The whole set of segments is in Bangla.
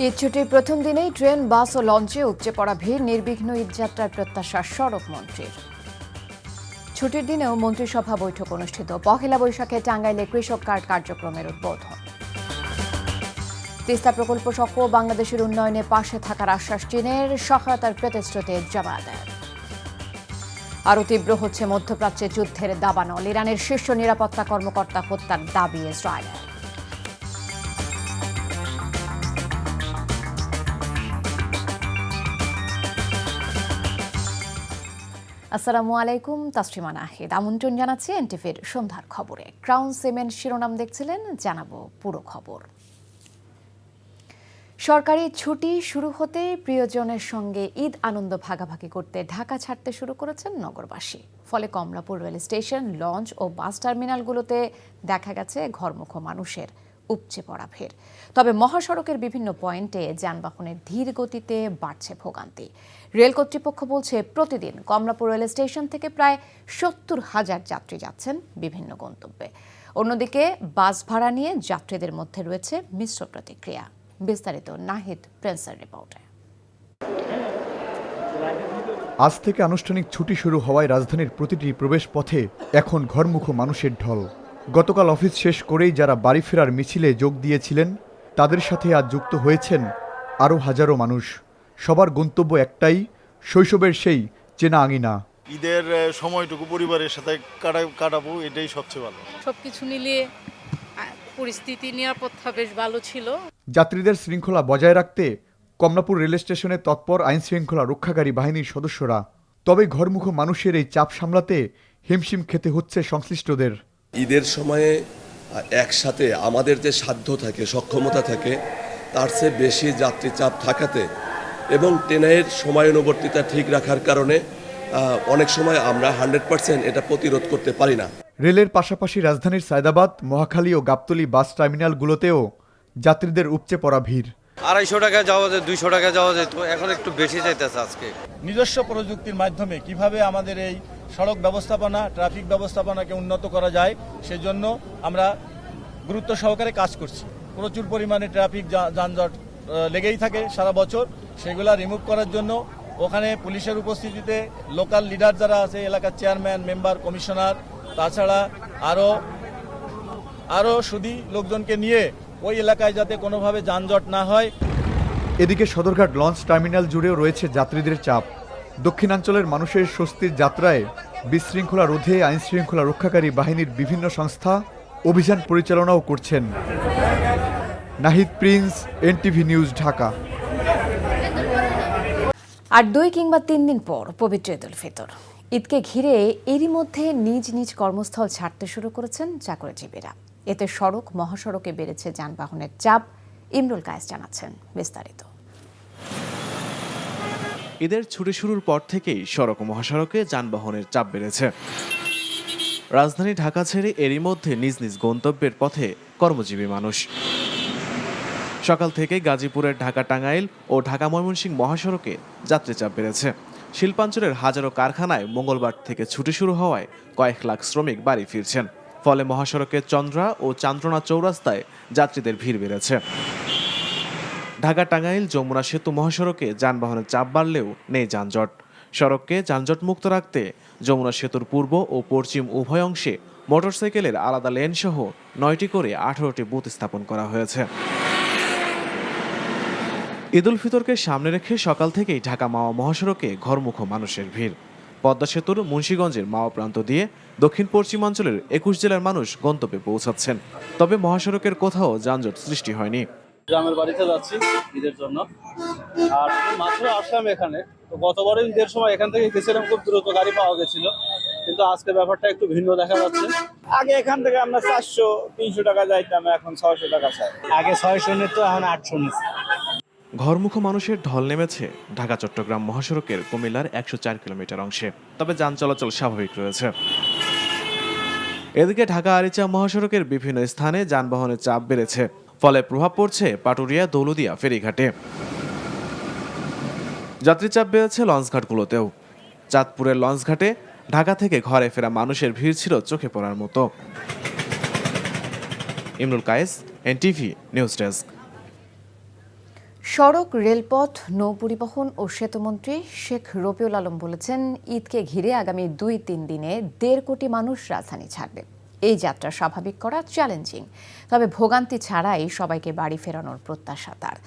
ঈদ ছুটির প্রথম দিনেই ট্রেন, বাস ও লঞ্চে উপচে পড়া ভিড়, নির্বিঘ্ন ঈদযাত্রার প্রত্যাশা সড়ক মন্ত্রীর। ছুটির দিনেও মন্ত্রিসভা বৈঠক অনুষ্ঠিত। পহেলা বৈশাখে টাঙ্গাইলে কৃষক কার্ড কার্যক্রমের উদ্বোধন। তিস্তা প্রকল্প সহ বাংলাদেশের উন্নয়নে পাশে থাকার আশ্বাস চীনের, সহায়তার প্রতিশ্রুতি জবাবে। আরও তীব্র হচ্ছে মধ্যপ্রাচ্যে যুদ্ধের দাবানল। ইরানের শীর্ষ নিরাপত্তা কর্মকর্তা হত্যার দাবি ইসরায়েলের। আসসালামু আলাইকুম, তাসলিমা নাহিদ আমন্ত্রণ জানাচ্ছি এনটিভির সন্ধ্যার খবরে। ক্রাউন সিমেন্ট শিরোনাম দেখছিলেন, জানাবো পুরো খবর। সরকারি ছুটি শুরু হতে প্রিয়জনের সঙ্গে ঈদ আনন্দ ভাগাভাগি করতে ঢাকা ছাড়তে শুরু করেছেন নগরবাসী। ফলে কমলাপুর রেল স্টেশন, লঞ্চ ও বাস টার্মিনালগুলোতে দেখা গেছে ঘরমুখো মানুষের উপচে পড়া ভিড়। তবে মহাসড়কের বিভিন্ন পয়েন্টে যানবাহনের ধীর গতিতে বাড়ছে ভোগান্তি। রেল কর্তৃপক্ষ বলছে, প্রতিদিন কমলাপুর রেল স্টেশন থেকে প্রায় ৭০,০০০ যাত্রী যাচ্ছেন বিভিন্ন গন্তব্যে। অন্যদিকে বাস ভাড়া নিয়ে যাত্রীদের মধ্যে রয়েছে মিশ্র প্রতিক্রিয়া। বিস্তারিত নাহিদ প্রিন্সের রিপোর্টে। আজ থেকে আনুষ্ঠানিক ছুটি শুরু হওয়ায় রাজধানীর প্রতিটি প্রবেশ পথে এখন ঘরমুখো মানুষের ঢল। গতকাল অফিস শেষ করেই যারা বাড়ি ফেরার মিছিলে যোগ দিয়েছিলেন, তাদের সাথে আজ যুক্ত হয়েছেন আরও হাজারো মানুষ। সবার গন্তব্য একটাই, শৈশবের সেই চেনা আঙিনা। ঈদের সময়টুকু পরিবারের সাথে কাটাবো, এটাই সবচেয়ে ভালো। সবকিছু মিলিয়ে পরিস্থিতি, নিরাপত্তা বেশ ভালো ছিল। যাত্রীদের শৃঙ্খলা বজায় রাখতে কমলাপুর রেল স্টেশনে তৎপর আইন শৃঙ্খলা রক্ষাকারী বাহিনীর সদস্যরা। তবে ঘরমুখো মানুষের এই চাপ সামলাতে হিমশিম খেতে হচ্ছে সংশ্লিষ্টদের। ঈদের সময়ে একসাথে আমাদের যে সাধ্য থাকে, সক্ষমতা থাকে, তার চেয়ে বেশি যাত্রী চাপ থাকাতে এবং ট্রেনের সময়ানুবর্তিতা ঠিক রাখার কারণে অনেক সময় আমরা 100% এটা প্রতিরোধ করতে পারি না। রেলের পাশাপাশি রাজধানীর সায়দাবাদ, মহাখালী ও গাবতলী বাস টার্মিনালগুলোতেও যাত্রীদের উপচে পড়া ভিড়। 250 টাকা যাওয়া যায়, 200 টাকা যাওয়া যায়, তো এখন একটু বেশি চাইতেছে আজকে। নিজস্ব প্রযুক্তির মাধ্যমে কিভাবে আমাদের এই সড়ক ব্যবস্থাপনা, ট্রাফিক ব্যবস্থাপনাকে উন্নত করা যায়, সেজন্য আমরা গুরুত্ব সহকারে কাজ করছি। প্রচুর পরিমাণে ট্রাফিক যানজট লেগেই থাকে সারা বছর। সেগুলা রিমুভ করার জন্য ওখানে পুলিশের উপস্থিতিতে লোকাল লিডার যারা আছে, এলাকার চেয়ারম্যান, মেম্বার, কমিশনার, তাছাড়া আরও সুধী লোকজনকে নিয়ে ওই এলাকায় যাতে কোনোভাবে যানজট না হয়। এদিকে সদরঘাট লঞ্চ টার্মিনাল জুড়েও রয়েছে যাত্রীদের চাপ। দক্ষিণাঞ্চলের মানুষের স্বস্তির যাত্রায় বিশৃঙ্খলা রোধে আইন শৃঙ্খলা রক্ষাকারী বাহিনীর বিভিন্ন সংস্থা অভিযান পরিচালনাও করছেন। নাহিদ প্রিন্স, এনটিভি নিউজ, ঢাকা। আর 2 কিংবা 3 দিন পর পবিত্র ঈদ উল ফিতর। ঈদকে ঘিরে এরই মধ্যে নিজ নিজ কর্মস্থল ছাড়তে শুরু করেছেন চাকরিজীবীরা। এতে সড়ক, মহাসড়কে বেড়েছে যানবাহনের চাপ। ইমরুল কায়েস জানাচ্ছেন বিস্তারিত। ঈদের ছুটি শুরুর পর থেকেই সড়ক ও মহাসড়কে যানবাহনের চাপ বেড়েছে। রাজধানী ঢাকা ছেড়ে এরই মধ্যে নিজ নিজ গন্তব্যের পথে কর্মজীবী মানুষ। সকাল থেকে গাজীপুরের ঢাকা টাঙ্গাইল ও ঢাকা ময়মনসিংহ মহাসড়কে যাত্রী চাপ বেড়েছে। শিল্পাঞ্চলের হাজারো কারখানায় মঙ্গলবার থেকে ছুটি শুরু হওয়ায় কয়েক লাখ শ্রমিক বাড়ি ফিরছেন। ফলে মহাসড়কের চন্দ্রা ও চান্দ্রনা চৌরাস্তায় যাত্রীদের ভিড় বেড়েছে। ঢাকা টাঙ্গাইল যমুনা সেতু মহাসড়কে যানবাহনের চাপ বাড়লেও নেই যানজট। সড়ককে যানজট মুক্ত রাখতে যমুনা সেতুর পূর্ব ও পশ্চিম উভয় অংশে মোটরসাইকেলের আলাদা লেন সহ 9টি করে 18টি বুথ স্থাপন করা হয়েছে। ঈদ উল ফিতরকে সামনে রেখে সকাল থেকেই ঢাকা মাওয়া মহাসড়কে ঘরমুখো মানুষের ভিড়। পদ্মা সেতুর মুন্সিগঞ্জের মাওয়া প্রান্ত দিয়ে দক্ষিণ পশ্চিমাঞ্চলের 21 জেলার মানুষ গন্তব্যে পৌঁছাচ্ছেন। তবে মহাসড়কের কোথাও যানজট সৃষ্টি হয়নি। গ্রামের বাড়িতে যাচ্ছি ঈদের জন্য, আর মাত্র আসলাম এখানে। তো গতবারে ঈদের সময় এখান থেকে গেছিলাম, খুব দ্রুত গাড়ি পাওয়া গেছিল, কিন্তু আজকে ব্যাপারটা একটু ভিন্ন দেখা যাচ্ছে। আগে এখান থেকে আমরা 400-300 টাকা যাইতাম, এখন 600 টাকা চাই। আগে 600 নিত, এখন 800 নিচ্ছে। ঘরমুখো মানুষের ঢল নেমেছে ঢাকা চট্টগ্রাম মহাসড়কের কুমিল্লার 104 কিলোমিটার অংশে। তবে যান চলাচল স্বাভাবিক রয়েছে। এদিকে ঢাকা আরিচা মহাসড়কের বিভিন্ন স্থানে যানবাহনের চাপ বেড়েছে। ফলে প্রভাব পড়ছে পাটুরিয়া, দৌলদিয়া ফেরিঘাটে। যাত্রী চাপ বেড়েছে লঞ্চঘাটগুলোতেও। চাঁদপুরের লঞ্চঘাটে ঢাকা থেকে ঘরে ফেরা মানুষের ভিড় ছিল চোখে পড়ার মতো। Imrul Kayes, NTV news desk. সড়ক, রেলপথ, নৌ পরিবহন ও সেতুমন্ত্রী শেখ রবিউল আলম বলেছেন, ঈদকে ঘিরে আগামী 2-3 দিনে 1.5 কোটি মানুষ রাজধানী ছাড়বে। এই যাত্রা স্বাভাবিক করা চ্যালেঞ্জিং, তবে ভোগান্তি ছাড়াই সবাইকে বাড়ি ফেরানোর প্রত্যাশা তার।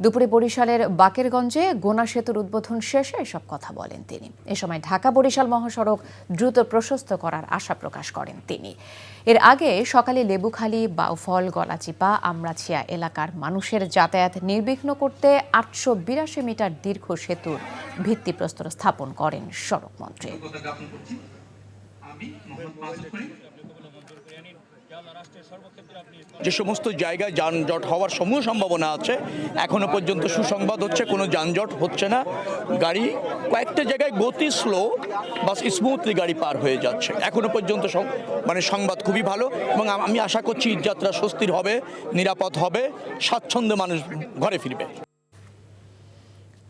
দুপুরে বরিশালের বাকেরগঞ্জে গোনা সেতুর উদ্বোধন শেষে এসব কথা বলেন তিনি। এ সময় ঢাকা-বরিশাল মহাসড়ক দ্রুত প্রশস্ত করার আশা প্রকাশ করেন তিনি। এর আগে সকালে লেবুখালী, বাউফল, গলাচিপা, আমরাছিয়া এলাকার মানুষের যাতায়াত নির্বিঘ্ন করতে 882 মিটার দীর্ঘ সেতুর ভিত্তিপ্রস্তর স্থাপন করেন সড়কমন্ত্রী। যে সমস্ত জায়গায় যানজট হওয়ার সমূহ সম্ভাবনা আছে, এখনো পর্যন্ত সুসংবাদ হচ্ছে কোনো যানজট হচ্ছে না। গাড়ি কয়েকটা জায়গায় গতি স্লো বা স্মুথলি গাড়ি পার হয়ে যাচ্ছে। এখনো পর্যন্ত সংবাদ খুবই ভালো এবং আমি আশা করছি ঈদযাত্রা স্বস্তির হবে, নিরাপদ হবে, স্বাচ্ছন্দ্যে মানুষ ঘরে ফিরবে।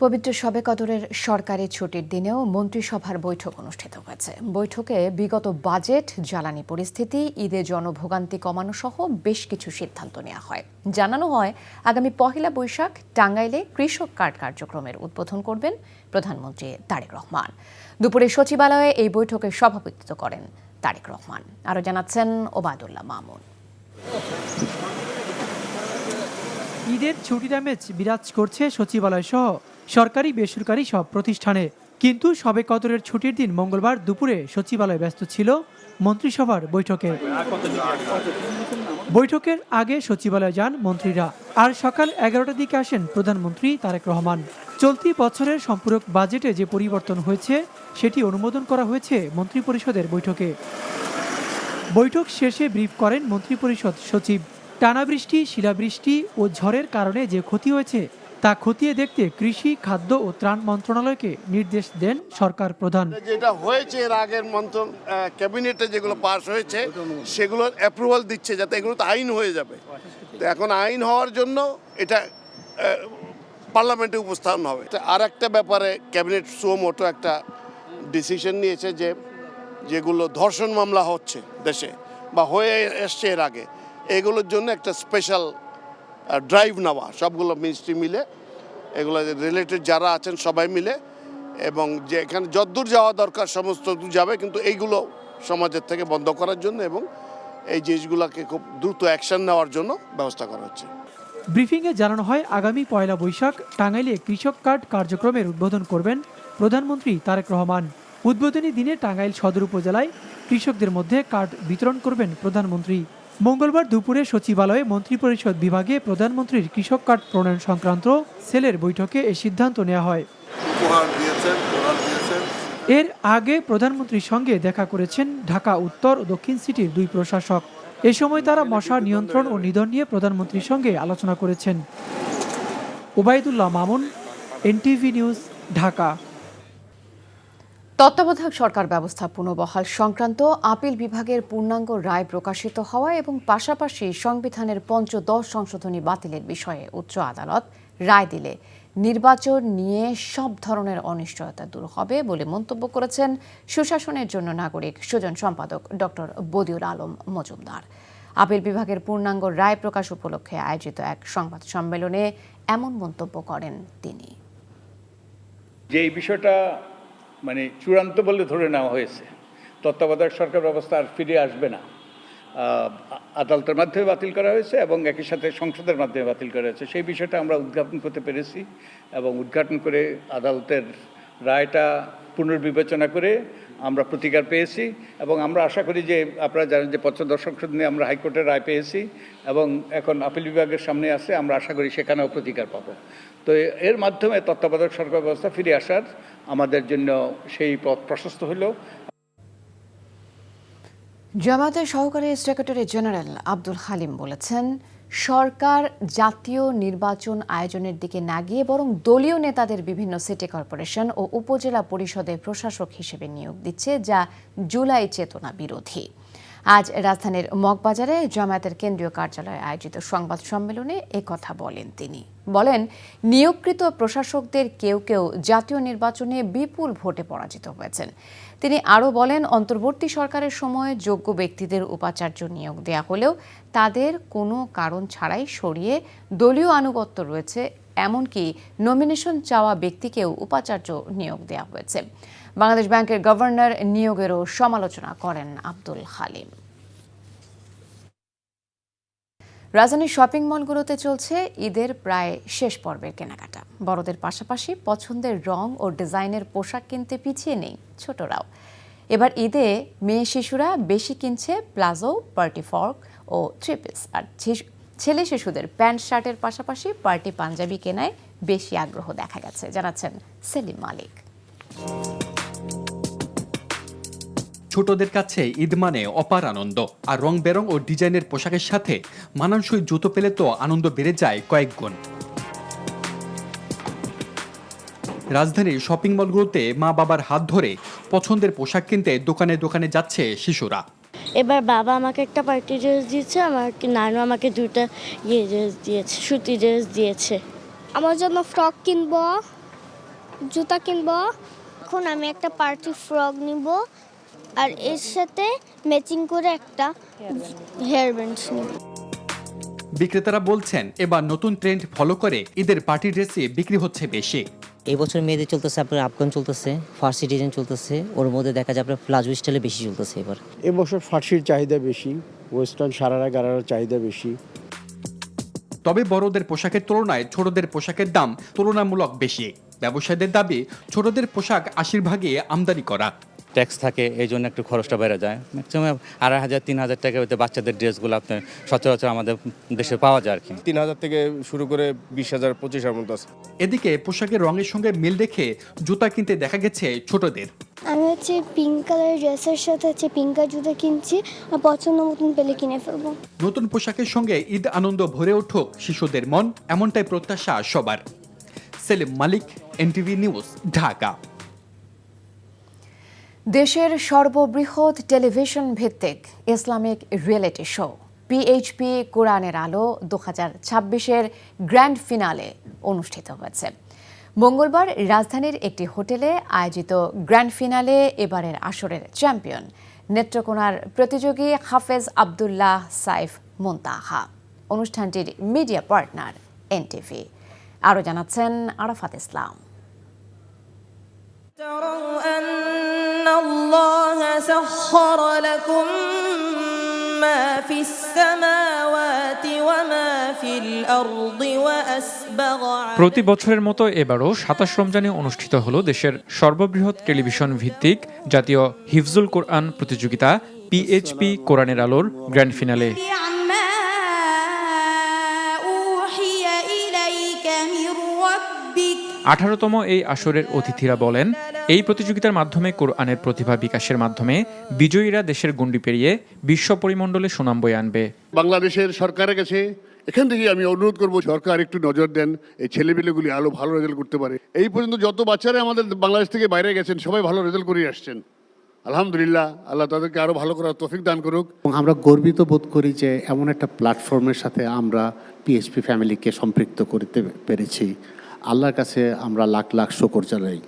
পবিত্র শবে কদরের সরকারি ছুটির দিনেও মন্ত্রিসভার বৈঠক অনুষ্ঠিত হয়েছে। বৈঠকে বিগত বাজেট, জ্বালানি পরিস্থিতি, ঈদে জনভোগান্তি কমানো সহ বেশ কিছু সিদ্ধান্ত নেওয়া হয়। জানানো হয়, আগামী 1 বৈশাখ টাঙ্গাইলে কৃষক কার্ড কার্যক্রমের উদ্বোধন করবেন প্রধানমন্ত্রী তারেক রহমান। দুপুরে সচিবালয়ে এই বৈঠকে সভাপতিত্ব করেন তারেক রহমান। আরও জানাচ্ছেন ওবায়দুল্লাহ মামুন। ঈদের ছুটির আমেজ বিরাজ করছে সচিবালয় সহ সরকারি বেসরকারি সব প্রতিষ্ঠানে। কিন্তু শবে কদরের ছুটির দিন মঙ্গলবার দুপুরে সচিবালয় ব্যস্ত ছিল মন্ত্রিসভার বৈঠকে। বৈঠকের আগে সচিবালয়ে যান মন্ত্রীরা, আর সকাল 11টার দিকে আসেন প্রধানমন্ত্রী তারেক রহমান। চলতি বছরের সম্পূরক বাজেটে যে পরিবর্তন হয়েছে সেটি অনুমোদন করা হয়েছে মন্ত্রিপরিষদের বৈঠকে। বৈঠক শেষে ব্রিফ করেন মন্ত্রিপরিষদ সচিব। টানা বৃষ্টি, শিলাবৃষ্টি ও ঝড়ের কারণে যে ক্ষতি হয়েছে তা খতিয়ে দেখতে কৃষি, খাদ্য ও ত্রাণ মন্ত্রণালয়কে নির্দেশ দেন সরকার প্রধান। যেটা হয়েছে এর আগের ক্যাবিনেটে যেগুলো পাস হয়েছে সেগুলোর অ্যাপ্রুভাল দিচ্ছে, যাতে এগুলো তো আইন হয়ে যাবে। তো এখন আইন হওয়ার জন্য এটা পার্লামেন্টে উপস্থাপন হবে। আর একটা ব্যাপারে ক্যাবিনেট সুমোটো একটা ডিসিশন নিয়েছে যে যেগুলো ধর্ষণ মামলা হচ্ছে দেশে বা হয়ে এসছে এর আগে, এগুলোর জন্য একটা স্পেশাল ড্রাইভ নেওয়া, সবগুলো মিনিস্ট্রি মিলে, এগুলো রিলেটেড যারা আছেন সবাই মিলে, এবং যে এখানে যতদূর যাওয়া দরকার সমস্ত দূর যাবে, কিন্তু এইগুলো সমাজের থেকে বন্ধ করার জন্য এবং এই জিনিসগুলোকে খুব দ্রুত অ্যাকশন নেওয়ার জন্য ব্যবস্থা করা হচ্ছে। ব্রিফিংয়ে জানানো হয়, আগামী 1 বৈশাখ টাঙ্গাইলে কৃষক কার্ড কার্যক্রমের উদ্বোধন করবেন প্রধানমন্ত্রী তারেক রহমান। উদ্বোধনী দিনে টাঙ্গাইল সদর উপজেলায় কৃষকদের মধ্যে কার্ড বিতরণ করবেন প্রধানমন্ত্রী। মঙ্গলবার দুপুরে সচিবালয়ে মন্ত্রিপরিষদ বিভাগে প্রধানমন্ত্রীর কৃষক কার্ড প্রণয়ন সংক্রান্ত সেলের বৈঠকে এই সিদ্ধান্ত নেওয়া হয়। এর আগে প্রধানমন্ত্রীর সঙ্গে দেখা করেছেন ঢাকা উত্তর ও দক্ষিণ সিটির 2 প্রশাসক। এ সময় তারা মশা নিয়ন্ত্রণ ও নিধন নিয়ে প্রধানমন্ত্রীর সঙ্গে আলোচনা করেছেন। Obaidullah Mamun, NTV news, Dhaka. তত্ত্বাবধায়ক সরকার ব্যবস্থা পুনর্বহাল সংক্রান্ত আপিল বিভাগের পূর্ণাঙ্গ রায় প্রকাশিত হওয়া এবং পাশাপাশি সংবিধানের 15 সংশোধনী বাতিলের বিষয়ে উচ্চ আদালত রায় দিলে নির্বাচন নিয়ে সব ধরনের অনিশ্চয়তা দূর হবে বলে মন্তব্য করেছেন সুশাসনের জন্য নাগরিক সুজন সম্পাদক ডক্টর বদিউল আলম মজুমদার। আপিল বিভাগের পূর্ণাঙ্গ রায় প্রকাশ উপলক্ষে আয়োজিত এক সংবাদ সম্মেলনে এমন মন্তব্য করেন তিনি। যে এই বিষয়টা চূড়ান্ত বলে ধরে নেওয়া হয়েছে, তত্ত্বাবধায়ক সরকার ব্যবস্থা আর ফিরে আসবে না, আদালতের মাধ্যমে বাতিল করা হয়েছে এবং একই সাথে সংসদের মাধ্যমে বাতিল করা হয়েছে, সেই বিষয়টা আমরা উদ্ঘাটন করতে পেরেছি এবং উদ্ঘাটন করে আদালতের রায়টা পুনর্বিবেচনা করে আমরা প্রতিকার পেয়েছি এবং আমরা আশা করি যে আপনারা জানেন যে 15 সংশোধনী আমরা হাইকোর্টের রায় পেয়েছি এবং এখন আপিল বিভাগের সামনে আছে, আমরা আশা করি সেখানেও প্রতিকার পাবো। তো এর মাধ্যমে তত্ত্বাবধায়ক সরকার ব্যবস্থা ফিরে আসার আমাদের জন্য সেই পথ প্রশস্ত হলো। জামায়াতের সহকারী সেক্রেটারি জেনারেল আব্দুল হালিম বলেছেন, সরকার জাতীয় নির্বাচন আয়োজনের দিকে না গিয়ে বরং দলীয় নেতাদের বিভিন্ন সিটি কর্পোরেশন ও উপজেলা পরিষদের প্রশাসক হিসেবে নিয়োগ দিচ্ছে, যা জুলাই চেতনা বিরোধী। আজ রাজধানীর মগবাজারে জামায়াতের কেন্দ্রীয় কার্যালয়ে আয়োজিত সংবাদ সম্মেলনে একথা বলেন তিনি। বলেন, নিয়োগকৃত প্রশাসকদের কেউ কেউ জাতীয় নির্বাচনে বিপুল ভোটে পরাজিত হয়েছেন। তিনি আরও বলেন, অন্তর্বর্তী সরকারের সময় যোগ্য ব্যক্তিদের উপাচার্য নিয়োগ দেয়া হলেও তাদের কোনো কারণ ছাড়াই সরিয়ে দলীয় আনুগত্য রয়েছে এমনকি নমিনেশন চাওয়া ব্যক্তিকেও উপাচার্য নিয়োগ দেওয়া হয়েছে। বাংলাদেশ ব্যাংকের গভর্নর নিয়োগেরও সমালোচনা করেন আব্দুল হালিম। রাজধানীর শপিং মলগুলোতে চলছে ঈদের প্রায় শেষ পর্বের কেনাকাটা। বড়দের পাশাপাশি পছন্দের রং ও ডিজাইনের পোশাক কিনতে পিছিয়ে নেই ছোটরাও। এবার ঈদে মেয়ে শিশুরা বেশি কিনছে প্লাজো, পার্টি ফর্ক ও থ্রি পিস, আর ছেলে শিশুদের প্যান্ট শার্টের পাশাপাশি পার্টি পাঞ্জাবি কেনায় বেশি আগ্রহ দেখা গেছে, জানাচ্ছেন সেলিম মালিক। ছোটদের কাছে ঈদ মানে অপার আনন্দ, আর রং বেরং ও ডিজাইনের পোশাকের সাথে মানানসই জুতো পেলে তো আনন্দ বেড়ে যায় কয়েক গুণ। রাজধানীর শপিং মলগুলোতে মা বাবার হাত ধরে পছন্দের পোশাক কিনতে দোকানে দোকানে যাচ্ছে শিশুরা। এবার বাবা আমাকে একটা পার্টি ড্রেস দিয়েছে, আমার নানু আমাকে দুটো ড্রেস দিয়েছে, সুতি ড্রেস দিয়েছে। আমার জন্য ফ্রক কিনবো, জুতা কিনবো। এখন আমি একটা পার্টি ফ্রক নিব, আর এর সাথে ম্যাচিং করে একটা হেয়ার ব্যান্ড নিব। বিক্রেতারা বলছেন এবার নতুন ট্রেন্ড ফলো করে ঈদের পার্টি ড্রেসে বিক্রি হচ্ছে বেশি। এই বছর মেয়েদের চলতেছে আপনার আফগান চলতেছে, ফার্সি ডিজাইন চলতেছে, ওর মধ্যে দেখা যায় আপনার প্লাজো স্টাইলে বেশি চলতেছে। এবার এবছর ফার্সির চাহিদা বেশি, ওয়েস্টার্ন সারারা গারারার চাহিদা বেশি। তবে বড়দের পোশাকের তুলনায় ছোটদের পোশাকের দাম তুলনামূলক বেশি। ব্যবসায়ীদের দাবি ছোটদের পোশাক ৮০ ভাগে আমদানি করা। ট্যাক্স থাকে, এই জন্য একটু খরচটা বেড়ে যায়। ম্যাক্সিমাম ২,৫০০-৩,০০০ টাকা হতে বাচ্চাদের ড্রেসগুলো আপনার সচরাচর আমাদের দেশে পাওয়া যায় আর কি। ৩,০০০ থেকে শুরু করে ২০,০০০, ২৫,০০০ মতো আছে। এদিকে পোশাকের রঙের সঙ্গে মিল রেখে জুতা কিনতে দেখা গেছে ছোটদের। আমি পিঙ্ক কালারের ড্রেসের সাথে পিঙ্ক কালার জুতা কিনছি, আর পছন্দ মতন পেলে কিনে ফেলবো। নতুন পোশাকের সঙ্গে ঈদ আনন্দ ভরে উঠুক শিশুদের মন, এমনটাই প্রত্যাশা সবার। সেলিম মালিক, এনটিভি নিউজ, ঢাকা। দেশের সর্ববৃহৎ টেলিভিশন ভিত্তিক ইসলামিক রিয়েলিটি শো পিএইচপি কোরআনের আলো 2026-এর গ্র্যান্ড ফিনালে অনুষ্ঠিত হয়েছে। মঙ্গলবার রাজধানীর একটি হোটেলে আয়োজিত গ্র্যান্ড ফিনালে এবারের আসরের চ্যাম্পিয়ন নেত্রকোনার প্রতিযোগী হাফেজ আবদুল্লাহ সাইফ মুনতাহা। অনুষ্ঠানটির মিডিয়া পার্টনার এনটিভি। আরও জানাচ্ছেন আরাফাত ইসলাম। প্রতি বছরের মতো এবারও ২৭ রমজানে অনুষ্ঠিত হলো দেশের সর্ববৃহৎ টেলিভিশন ভিত্তিক জাতীয় হিফজুল কোরআন প্রতিযোগিতা পিএইচপি কোরআনের আলোর গ্র্যান্ড ফিনালে। 18তম এই আসরের অতিথিরা বলেন, এই প্রতিযোগিতার মাধ্যমে কোরআনের প্রতিভা বিকাশের মাধ্যমে বিজয়ীরা দেশের গণ্ডি পেরিয়ে বিশ্ব পরিমণ্ডলে সুনাম বয়ে আনবে। বাংলাদেশের সরকারের কাছে এখান থেকে আমি অনুরোধ করব, সরকার একটু নজর দেন, এই ছেলেপিলেগুলি আরো ভালো রেজাল্ট করতে পারে। এই পর্যন্ত যত বাচ্চারা আমাদের বাংলাদেশ থেকে বাইরে গেছেন সবাই ভালো রেজাল্ট করে আসছেন, আলহামদুলিল্লাহ। আল্লাহ তাদেরকে আরো ভালো করার তৌফিক দান করুক। আমরা গর্বিত বোধ করি যে এমন একটা প্ল্যাটফর্মের সাথে আমরা পিএইচপি ফ্যামিলিকে সম্পৃক্ত করতে পেরেছি। আল্লাহর কাছে আমরা লাখ লাখ শুকর জানাই।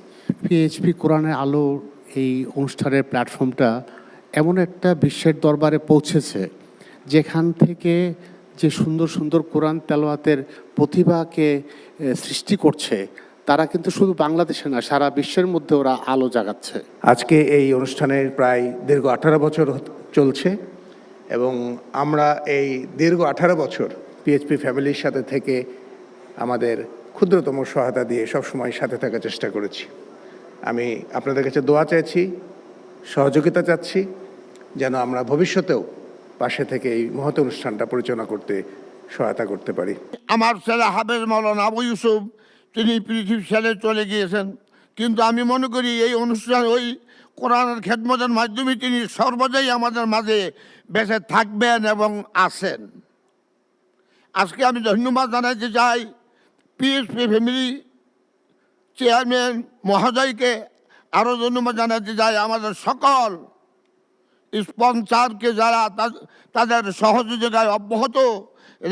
পিএইচপি কোরআনের আলো এই অনুষ্ঠানের প্ল্যাটফর্মটা এমন একটা বিশ্বের দরবারে পৌঁছেছে যেখান থেকে যে সুন্দর সুন্দর কোরআন তেলাওয়াতের প্রতিভাকে সৃষ্টি করছে, তারা কিন্তু শুধু বাংলাদেশে না, সারা বিশ্বের মধ্যে ওরা আলো জাগাচ্ছে। আজকে এই অনুষ্ঠানের প্রায় দীর্ঘ 18 বছর চলছে এবং আমরা এই দীর্ঘ 18 বছর পিএইচপি ফ্যামিলির সাথে থেকে আমাদের ক্ষুদ্রতম সহায়তা দিয়ে সবসময় সাথে থাকার চেষ্টা করেছি। আমি আপনাদের কাছে দোয়া চাইছি, সহযোগিতা চাচ্ছি, যেন আমরা ভবিষ্যতেও পাশে থেকে এই মহৎ অনুষ্ঠানটা পরিচালনা করতে সহায়তা করতে পারি। আমার ছেলে হাফেজ মাওলানা আবু ইউসুফ তিনি পৃথিবী ছেড়ে চলে গিয়েছেন, কিন্তু আমি মনে করি এই অনুষ্ঠান ওই কোরআনের খেদমতের মাধ্যমে তিনি সর্বদাই আমাদের মাঝে বেঁচে থাকবেন এবং আছেন। আজকে আমি ধন্যবাদ জানাতে চাই পিএইচপি ফ্যামিলি চেয়ারম্যান মহোদয়কে, আরও ধন্যবাদ জানাতে চাই আমাদের সকল স্পন্সরকে যারা তাদের সহযোগিতায় অব্যাহত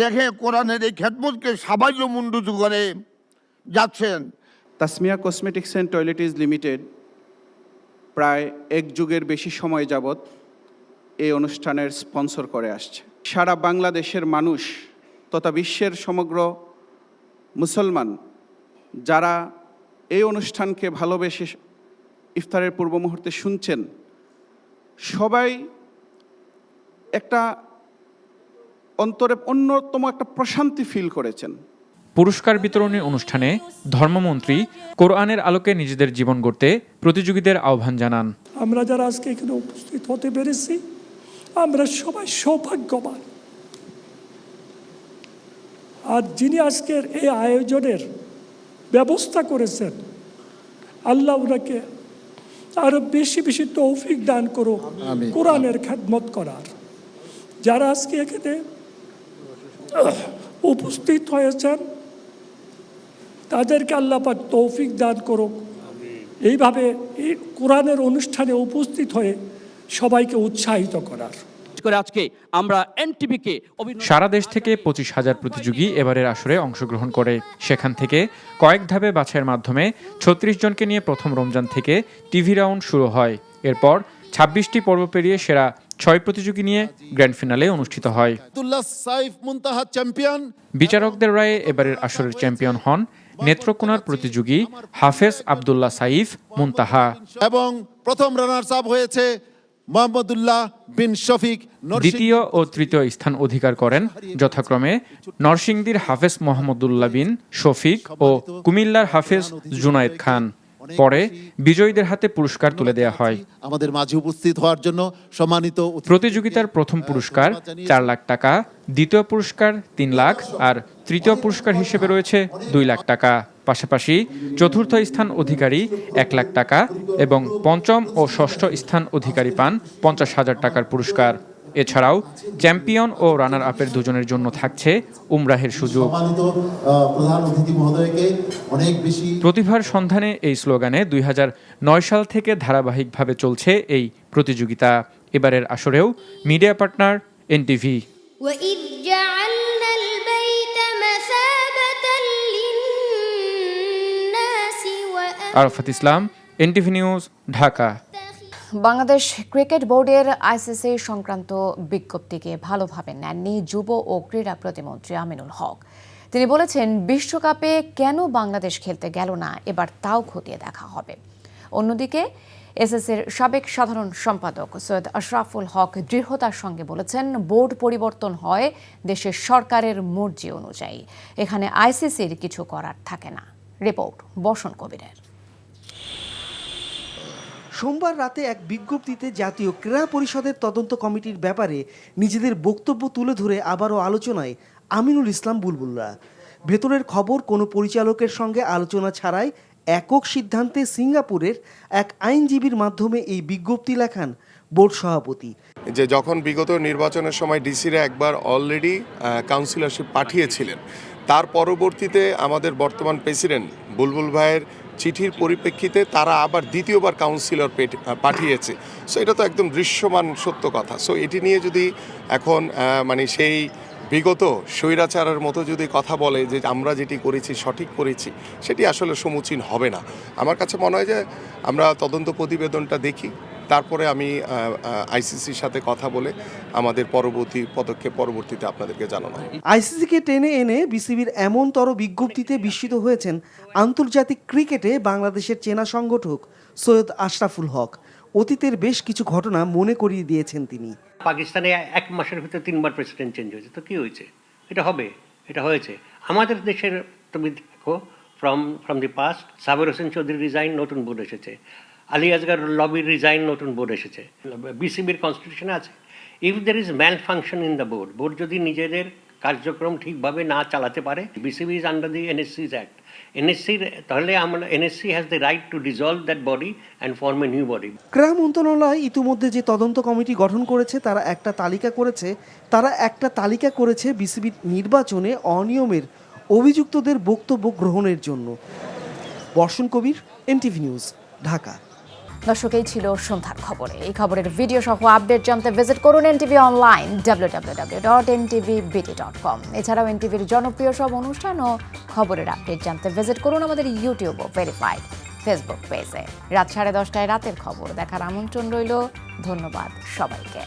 রেখে কোরআনের এই খেদমতকে সাফল্যমণ্ডিত করে যাচ্ছেন। Tasmia cosmetics and toiletries limited প্রায় এক যুগের বেশি সময় যাবৎ এই অনুষ্ঠানের স্পন্সর করে আসছে। সারা বাংলাদেশের মানুষ তথা বিশ্বের সমগ্র মুসলমান যারা এই অনুষ্ঠানকে ভালোবেসে ইফতারের পূর্ব মুহূর্তে শুনছেন, সবাই একটা অন্তরে অন্যতম একটা প্রশান্তি ফিল করেছেন। পুরস্কার বিতরণী অনুষ্ঠানে ধর্মমন্ত্রী কোরআনের আলোকে নিজেদের জীবন গড়তে প্রতিযোগীদের আহ্বান জানান। আমরা যারা আজকে এখানে উপস্থিত হতে পেরেছি, আমরা সবাই সৌভাগ্যবান। আর যিনি আজকের এই আয়োজনের ব্যবস্থা করেছেন, আল্লাহ ওনাকে আরো বেশি বেশি তৌফিক দান করুক কোরআনের খেদমত করার। যারা আজকে এখানে উপস্থিত হয়েছেন তাদেরকে আল্লাহ পাক তৌফিক দান করুক, এইভাবে এই কোরআনের অনুষ্ঠানে উপস্থিত হয়ে সবাইকে উৎসাহিত করার। আজকে আমরা এনটিভিকে সারা দেশ থেকে 25,000 প্রতিযোগী এবারের আসরে অংশগ্রহণ করে। সেখান থেকে কয়েক ধাপে বাছাইয়ের মাধ্যমে 36 জনকে নিয়ে প্রথম রমজান থেকে টিভি রাউন্ড শুরু হয়। এরপর 26টি পর্ব পেরিয়ে সেরা 6 প্রতিযোগী নিয়ে গ্র্যান্ড ফিনালে অনুষ্ঠিত হয়। বিচারকদের রায়ে এবারের আসরের চ্যাম্পিয়ন হন নেত্রকোনার প্রতিযোগী হাফেজ আব্দুল্লাহ সাইফ মুনতাহা এবং প্রথম রানার্স আপ হয়েছে মোহাম্মদুল্লাহ বিন শফিক। দ্বিতীয় ও তৃতীয় স্থান অধিকার করেন যথাক্রমে নরসিংদীর হাফেজ মোহাম্মদুল্লাহ বিন শফিক ও কুমিল্লার হাফেজ জুনায়েদ খান। পরে বিজয়ীদের হাতে পুরস্কার তুলে দেওয়া হয়। আমাদের মাঝে উপস্থিত হওয়ার জন্য সম্মানিত। প্রতিযোগিতার প্রথম পুরস্কার 4 লাখ টাকা, দ্বিতীয় পুরস্কার 3 লাখ আর তৃতীয় পুরস্কার হিসেবে রয়েছে 2 লাখ টাকা। পাশাপাশি চতুর্থ স্থান অধিকারী 1 লাখ টাকা এবং পঞ্চম ও ষষ্ঠ স্থান অধিকারী পান 50,000 টাকার পুরস্কার। এছাড়াও চ্যাম্পিয়ন ও রানার আপের দুজনের জন্য থাকছে উমরাহের সুযোগ। প্রতিভার সন্ধানে এই স্লোগানে 2009 সাল থেকে ধারাবাহিকভাবে চলছে এই প্রতিযোগিতা। এবারের আসরেও media partner NTV. Arafat Islam, NTV news, Dhaka. Bangladesh cricket বোর্ডের আইসিসি সংক্রান্ত বিজ্ঞপ্তিকে ভালোভাবে নেননি যুব ও ক্রীড়া প্রতিমন্ত্রী আমিনুল হক। তিনি বলেছেন, বিশ্বকাপে কেন বাংলাদেশ খেলতে গেল না এবার তাও খতিয়ে দেখা হবে। অন্যদিকে এসএসসির সাবেক সাধারণ সম্পাদক সৈয়দ আশরাফুল হক দৃঢ়তার সঙ্গে বলেছেন, বোর্ড পরিবর্তন হয় দেশের সরকারের মর্জি অনুযায়ী, এখানে আইসিসির কিছু করার থাকে না। রিপোর্ট বসন কবিরের। সোমবার রাতে এক বিজ্ঞপ্তিতে জাতীয় ক্রীড়া পরিষদের তদন্ত কমিটির ব্যাপারে নিজেদের বক্তব্য তুলে ধরে আবারও আলোচনায় আমিনুল ইসলাম বুলবুলরা। ভেতরের খবর কোনো পরিচালকের সঙ্গে আলোচনা ছাড়াই একক সিদ্ধান্তে সিঙ্গাপুরের এক আইনজীবীর মাধ্যমে এই বিজ্ঞপ্তি লেখান বোর্ড সভাপতি। যে যখন বিগত নির্বাচনের সময় ডিসিরা একবার অলরেডি কাউন্সিলরশিপ পাঠিয়েছিলেন, তার পরবর্তীতে আমাদের বর্তমান প্রেসিডেন্ট বুলবুল ভাইয়ের চিঠির পরিপ্রেক্ষিতে তারা আবার দ্বিতীয়বার কাউন্সিলর পাঠিয়েছে। সো এটা তো একদম দৃশ্যমান সত্য কথা। সো এটি নিয়ে যদি এখন মানে সেই বিগত স্বৈরাচারের মতো যদি কথা বলে যে আমরা যেটি করেছি সঠিক করেছি, সেটি আসলে সমীচীন হবে না। আমার কাছে মনে হয় যে আমরা তদন্ত প্রতিবেদনটা দেখি, তারপরে আমি আইসিসির সাথে কথা বলে আমাদের পরবর্তী পদক্ষেপ পরবর্তীতে আপনাদেরকে জানানো হবে। আইসিসিকে টেনে এনে বিসিবির এমনতর বিজ্ঞপ্তিতে বিস্মিত হয়েছেন আন্তর্জাতিক ক্রিকেটে বাংলাদেশের চেনা সংগঠক সৈয়দ আশরাফুল হক। অতীতের বেশ কিছু ঘটনা মনে করিয়ে দিয়েছেন তিনি। পাকিস্তানে 1 মাসের ভিতরে 3বার প্রেসিডেন্ট চেঞ্জ হয়েছে, তো কি হয়েছে? এটা হবে, এটা হয়েছে। আমাদের দেশের তুমি দেখো, from the past, Saber Hossain Chowdhury resign, নতুন বোর্ড এসেছে। আলী আসগার লবির রিজাইন, নতুন বোর্ড এসেছে। বিসিবির কনস্টিটিউশনে আছে, if there is malfunction in the board, board যদি নিজেদের কার্যক্রম ঠিকভাবে না চালাতে পারে, BCB is under the NSC's act, NSC, তাহলে আমরা NSC has the right to dissolve that body and form a new body. ক্রীড়া মন্ত্রণালয় ইতিমধ্যে যে তদন্ত কমিটি গঠন করেছে তারা একটা তালিকা করেছে বিসিবির নির্বাচনে অনিয়মের অভিযুক্তদের বক্তব্য গ্রহণের জন্য। বর্ষণ কবির, এনটিভি নিউজ, ঢাকা। দর্শক, এই ছিল সন্ধ্যার খবরে। এই খবরের ভিডিও সহ আপডেট জানতে ভিজিট করুন এনটিভি অনলাইন www.ntvbt.com। এছাড়াও এনটিভির জনপ্রিয় সব অনুষ্ঠান ও খবরের আপডেট জানতে ভিজিট করুন আমাদের ইউটিউব ও ভেরিফাইড ফেসবুক পেজে। রাত 10:30টায় রাতের খবর দেখার আমন্ত্রণ রইল। ধন্যবাদ সবাইকে।